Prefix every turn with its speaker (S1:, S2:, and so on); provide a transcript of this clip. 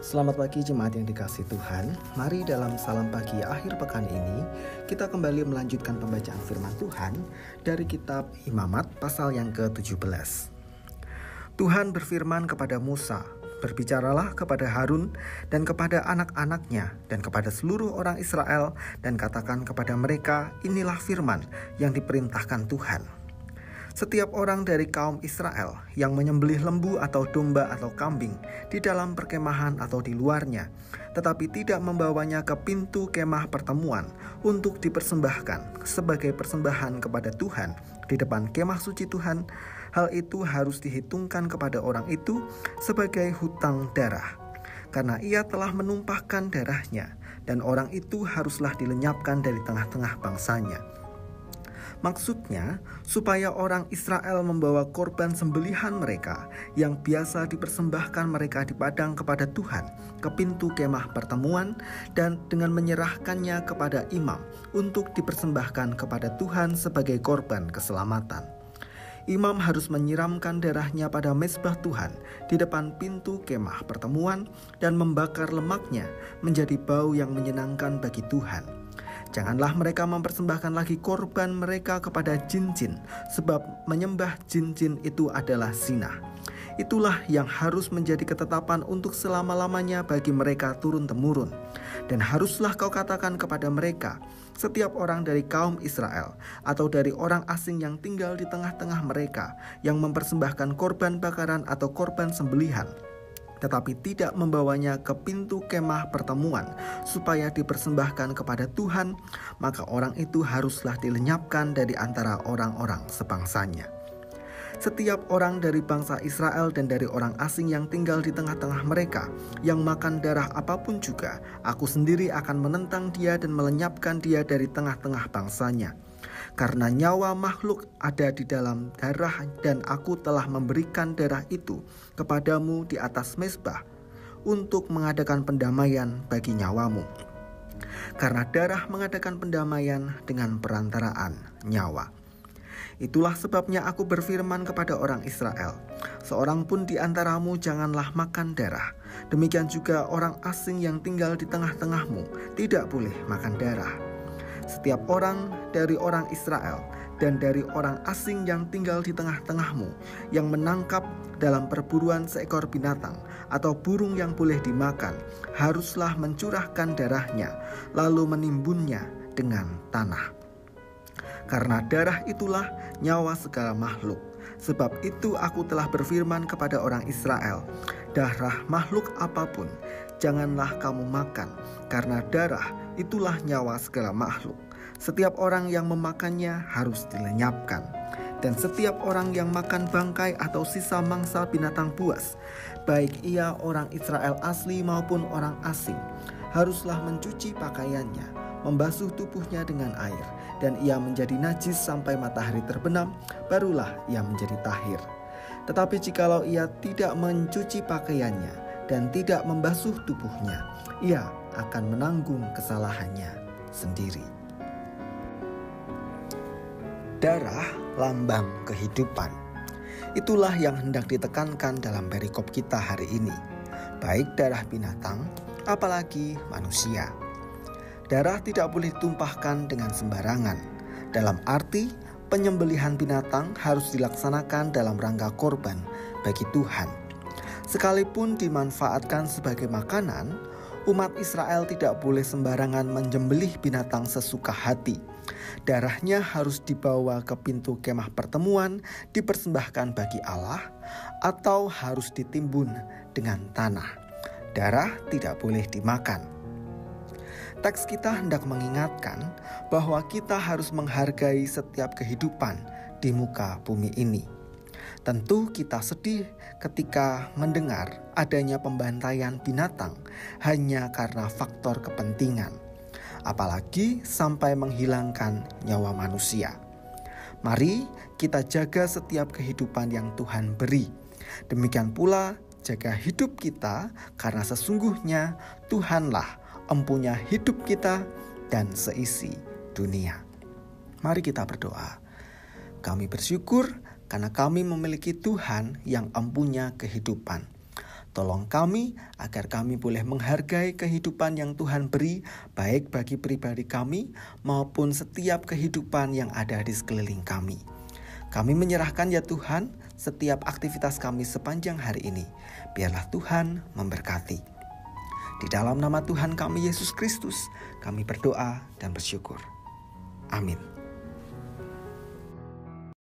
S1: Selamat pagi jemaat yang dikasihi Tuhan. Mari dalam salam pagi akhir pekan ini kita kembali melanjutkan pembacaan firman Tuhan dari kitab Imamat pasal yang ke-17. Tuhan berfirman kepada Musa, "Berbicaralah kepada Harun dan kepada anak-anaknya dan kepada seluruh orang Israel dan katakan kepada mereka, inilah firman yang diperintahkan Tuhan. Setiap orang dari kaum Israel yang menyembelih lembu atau domba atau kambing di dalam perkemahan atau di luarnya, tetapi tidak membawanya ke pintu kemah pertemuan untuk dipersembahkan sebagai persembahan kepada Tuhan di depan kemah suci Tuhan, hal itu harus dihitungkan kepada orang itu sebagai hutang darah, karena ia telah menumpahkan darahnya, dan orang itu haruslah dilenyapkan dari tengah-tengah bangsanya." Maksudnya, supaya orang Israel membawa korban sembelihan mereka yang biasa dipersembahkan mereka di padang kepada Tuhan ke pintu kemah pertemuan dan dengan menyerahkannya kepada imam untuk dipersembahkan kepada Tuhan sebagai korban keselamatan. Imam harus menyiramkan darahnya pada mezbah Tuhan di depan pintu kemah pertemuan dan membakar lemaknya menjadi bau yang menyenangkan bagi Tuhan. Janganlah mereka mempersembahkan lagi korban mereka kepada jin-jin, sebab menyembah jin-jin itu adalah zina. Itulah yang harus menjadi ketetapan untuk selama-lamanya bagi mereka turun-temurun. Dan haruslah kau katakan kepada mereka, setiap orang dari kaum Israel atau dari orang asing yang tinggal di tengah-tengah mereka yang mempersembahkan korban bakaran atau korban sembelihan, tetapi tidak membawanya ke pintu kemah pertemuan supaya dipersembahkan kepada Tuhan, maka orang itu haruslah dilenyapkan dari antara orang-orang sebangsanya. Setiap orang dari bangsa Israel dan dari orang asing yang tinggal di tengah-tengah mereka yang makan darah apapun juga, aku sendiri akan menentang dia dan melenyapkan dia dari tengah-tengah bangsanya. Karena nyawa makhluk ada di dalam darah, dan aku telah memberikan darah itu kepadamu di atas mezbah untuk mengadakan pendamaian bagi nyawamu. Karena darah mengadakan pendamaian dengan perantaraan nyawa. Itulah sebabnya aku berfirman kepada orang Israel, seorang pun di antaramu janganlah makan darah. Demikian juga orang asing yang tinggal di tengah-tengahmu tidak boleh makan darah. Setiap orang dari orang Israel dan dari orang asing yang tinggal di tengah-tengahmu yang menangkap dalam perburuan seekor binatang atau burung yang boleh dimakan, haruslah mencurahkan darahnya lalu menimbunnya dengan tanah. Karena darah itulah nyawa segala makhluk. Sebab itu aku telah berfirman kepada orang Israel, darah makhluk apapun janganlah kamu makan, karena darah itulah nyawa segala makhluk. Setiap orang yang memakannya harus dilenyapkan. Dan setiap orang yang makan bangkai atau sisa mangsa binatang buas, baik ia orang Israel asli maupun orang asing, haruslah mencuci pakaiannya, membasuh tubuhnya dengan air, dan ia menjadi najis sampai matahari terbenam, barulah ia menjadi tahir. Tetapi jikalau ia tidak mencuci pakaiannya dan tidak membasuh tubuhnya, ia akan menanggung kesalahannya sendiri. Darah lambang kehidupan. Itulah yang hendak ditekankan dalam perikop kita hari ini, baik darah binatang, apalagi manusia. Darah tidak boleh ditumpahkan dengan sembarangan. Dalam arti, penyembelihan binatang harus dilaksanakan dalam rangka korban bagi Tuhan. Sekalipun dimanfaatkan sebagai makanan, umat Israel tidak boleh sembarangan menyembelih binatang sesuka hati. Darahnya harus dibawa ke pintu kemah pertemuan, dipersembahkan bagi Allah, atau harus ditimbun dengan tanah. Darah tidak boleh dimakan. Teks kita hendak mengingatkan bahwa kita harus menghargai setiap kehidupan di muka bumi ini. Tentu kita sedih ketika mendengar adanya pembantaian binatang hanya karena faktor kepentingan, apalagi sampai menghilangkan nyawa manusia. Mari kita jaga setiap kehidupan yang Tuhan beri. Demikian pula jaga hidup kita, karena sesungguhnya Tuhanlah empunya hidup kita dan seisi dunia. Mari kita berdoa. Kami bersyukur karena kami memiliki Tuhan yang empunya kehidupan. Tolong kami agar kami boleh menghargai kehidupan yang Tuhan beri, baik bagi pribadi kami maupun setiap kehidupan yang ada di sekeliling kami. Kami menyerahkan ya Tuhan setiap aktivitas kami sepanjang hari ini. Biarlah Tuhan memberkati. Di dalam nama Tuhan kami Yesus Kristus, kami berdoa dan bersyukur. Amin.